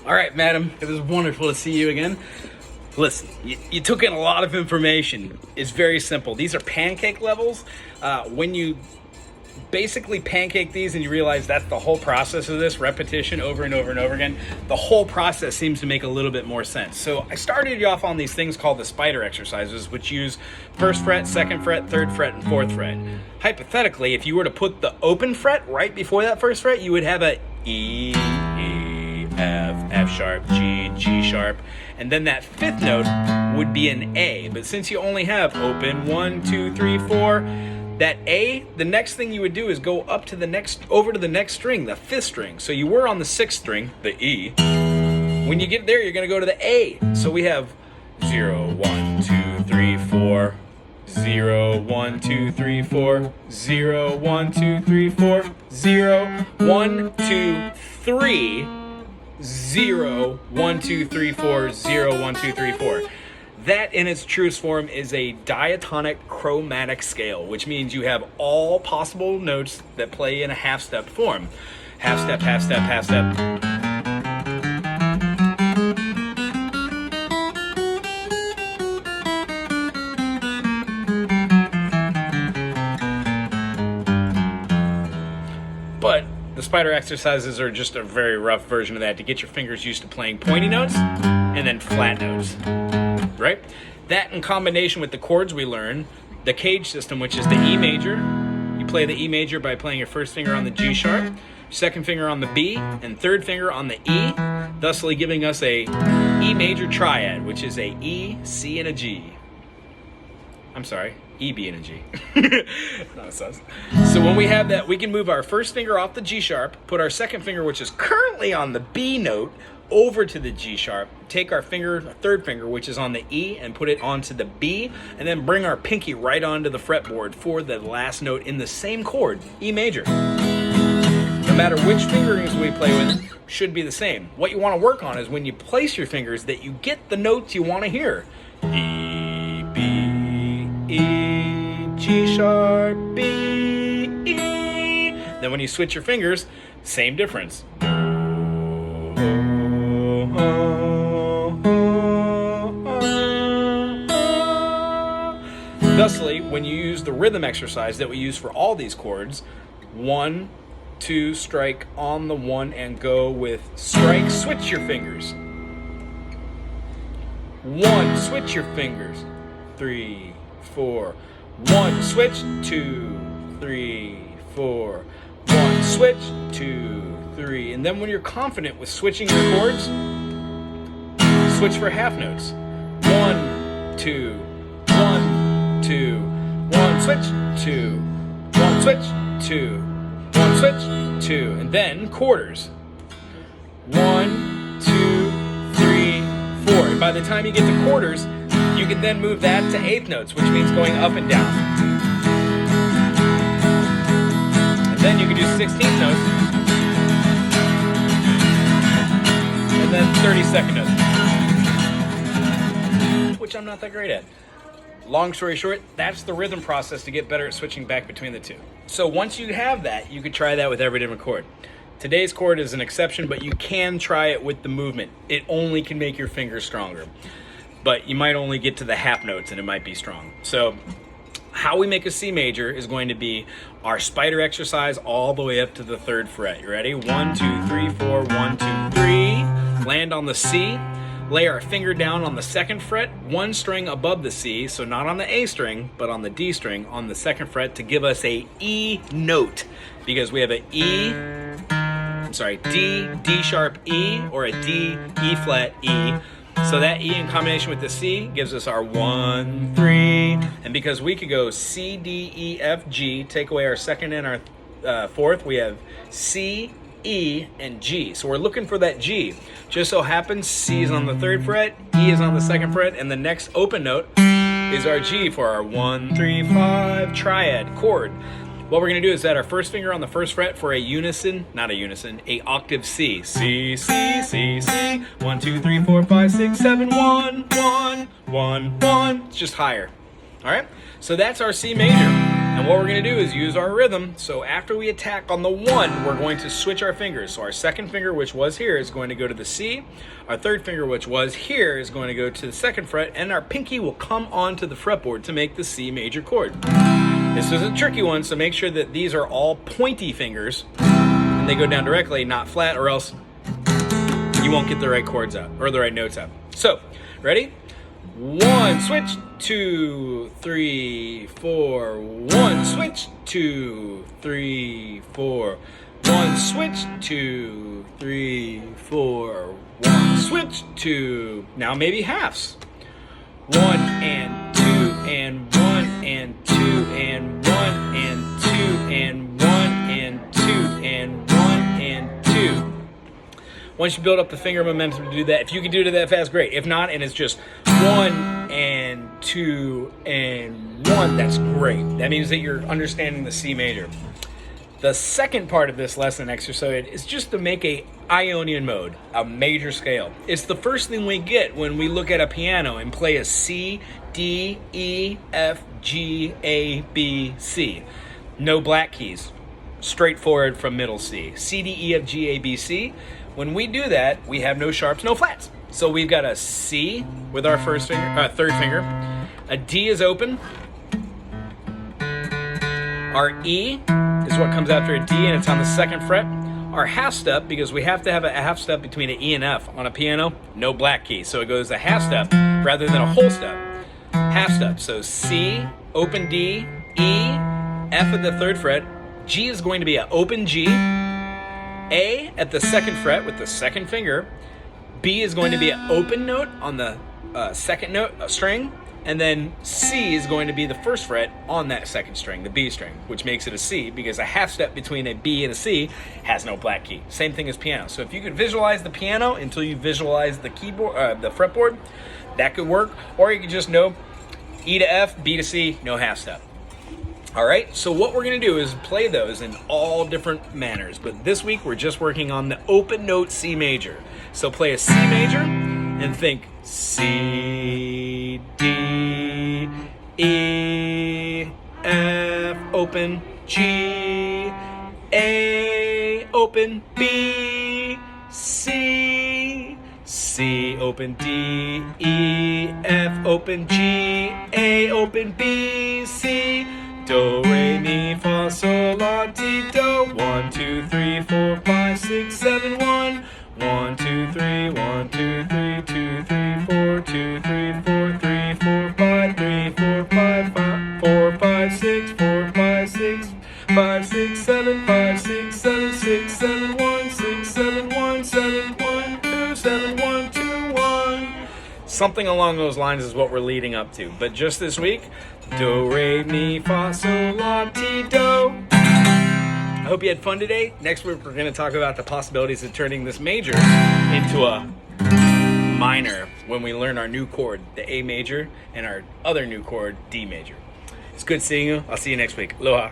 All right, madam, it was wonderful to see you again. Listen, you took in a lot of information. It's very simple. These are pancake levels. When you basically pancake these and you realize that's the whole process of this, repetition over and over and over again, the whole process seems to make a little bit more sense. So I started you off on these things called the spider exercises, which use first fret, second fret, third fret, and fourth fret. Hypothetically, if you were to put the open fret right before that first fret, you would have a E, F, F sharp, G, G sharp, and then that fifth note would be an A. But since you only have open 1, 2, 3, 4, that A, the next thing you would do is go up to the next, over to the next string, the fifth string. So you were on the sixth string, the E. When you get there, you're going to go to the A. So we have 0, 1, 2, 3, 4, 0, 1, 2, 3, 4, 0, 1, 2, 3, 4, 0, 1, 2, 3, 0, 1, 2, 3, 4, 0, 1, 2, 3, 4. That in its truest form is a diatonic chromatic scale, which means you have all possible notes that play in a half-step form. Half step, half step, half step. But the spider exercises are just a very rough version of that to get your fingers used to playing pointy notes and then flat notes. Right? That in combination with the chords we learn, the cage system, which is the E major. You play the E major by playing your first finger on the G sharp, second finger on the B, and third finger on the E, thusly giving us a E major triad, which is a E, C, and a G. I'm sorry, E, B, and a G. Not a sus. So when we have that, we can move our first finger off the G sharp, put our second finger, which is currently on the B note, over to the G sharp, take our finger, third finger, which is on the E, and put it onto the B, and then bring our pinky right onto the fretboard for the last note in the same chord, E major. No matter which fingerings we play with, should be the same. What you want to work on is when you place your fingers that you get the notes you want to hear. E, B, E, G sharp, B, E. Then when you switch your fingers, same difference. Thusly, when you use the rhythm exercise that we use for all these chords, 1, 2, strike on the 1 and go with strike, switch your fingers. 1, switch your fingers. 3, 4. 1, switch, 2, 3, 4. 1, switch, 2, 3. And then when you're confident with switching your chords, switch for half notes. 1, 2, 1, 2, 1, switch, 2, 1, switch, 2, 1, switch, 2, and then quarters. 1, 2, 3, 4. And by the time you get to quarters, you can then move that to eighth notes, which means going up and down. And then you can do 16th notes, and then 32nd notes, which I'm not that great at. Long story short, that's the rhythm process to get better at switching back between the two. So once you have that, you could try that with every different chord. Today's chord is an exception, but you can try it with the movement. It only can make your fingers stronger. But you might only get to the half notes and it might be strong. So how we make a C major is going to be our spider exercise all the way up to the third fret. You ready? 1, 2, 3, 4, 1, 2, 3. Land on the C. Lay our finger down on the second fret, one string above the C, so not on the A string, but on the D string on the second fret to give us a E note. Because we have a D, D sharp E, or a D, E flat E. So that E in combination with the C gives us our 1, 3, and because we could go C, D, E, F, G, take away our second and our fourth, we have C, E, and G. So we're looking for that G. Just so happens C is on the third fret, E is on the second fret, and the next open note is our G for our 1, 3, 5 triad chord. What we're going to do is add our first finger on the first fret for a octave C. C, C, C, C. 1, 2, 3, 4, 5, 6, 7, 1, 1, 1, 1. It's just higher. All right, so that's our C major. And what we're gonna do is use our rhythm. So after we attack on the 1, we're going to switch our fingers. So our second finger, which was here, is going to go to the C. Our third finger, which was here, is going to go to the 2nd fret, and our pinky will come onto the fretboard to make the C major chord. This is a tricky one, so make sure that these are all pointy fingers and they go down directly, not flat, or else you won't get the right chords out, or the right notes out. So, ready? 1, switch, 2, 3, 4. 1, switch, 2, 3, 4. 1, switch, 2, 3, 4. 1, switch, 2. Now maybe halves. 1 and 2 and 1 and 2 and 1 and 2 and 1 and 2 and 1 and 2. Once you build up the finger momentum to do that, if you can do it that fast, great. If not, and it's just 1 and 2 and 1, that's great. That means that you're understanding the C major. The second part of this lesson exercise is just to make a Ionian mode, a major scale. It's the first thing we get when we look at a piano and play a C, D, E, F, G, A, B, C. No black keys. Straightforward from middle C. C, D, E, F, G, A, B, C. When we do that, we have no sharps, no flats. So we've got a C with our third finger. A D is open. Our E is what comes after a D, and it's on the 2nd fret. Our half step, because we have to have a half step between an E and F on a piano, no black key. So it goes a half step rather than a whole step. Half step. So C, open D, E, F at the 3rd fret. G is going to be an open G. A at the 2nd fret with the 2nd finger. B is going to be an open note on the 2nd note string, and then C is going to be the 1st fret on that 2nd string, the B string, which makes it a C because a half step between a B and a C has no black key. Same thing as piano. So if you could visualize the piano until you visualize the keyboard, the fretboard, that could work. Or you could just know E to F, B to C, no half step. All right, so what we're gonna do is play those in all different manners, but this week we're just working on the open note C major. So play a C major and think C, D, E, F, open, G, A, open, B, C, C, open, D, E, F, open, G, A, open, B, C, do, re, mi, fa, sol, la, ti, do. 1, 2, 3, 4, 5, 6, 7, 1. 1, 2, 3, 1, 2, 3, 2, 3, 4, 2, 3, 4, 3, 4, 5, 3, 4, 5, 5, 4, 5, 6, 4, 5, 6, 5, 6, 7, 5, 6, 7, 6, 7, 1, 6, 7, 1, 7, 1, 2, 7, 1, 2, 1. Something along those lines is what we're leading up to. But just this week, do, re, mi, fa, sol, la, ti, do. I hope you had fun today. Next week, we're going to talk about the possibilities of turning this major into a minor when we learn our new chord, the A major, and our other new chord, D major. It's good seeing you. I'll see you next week. Aloha.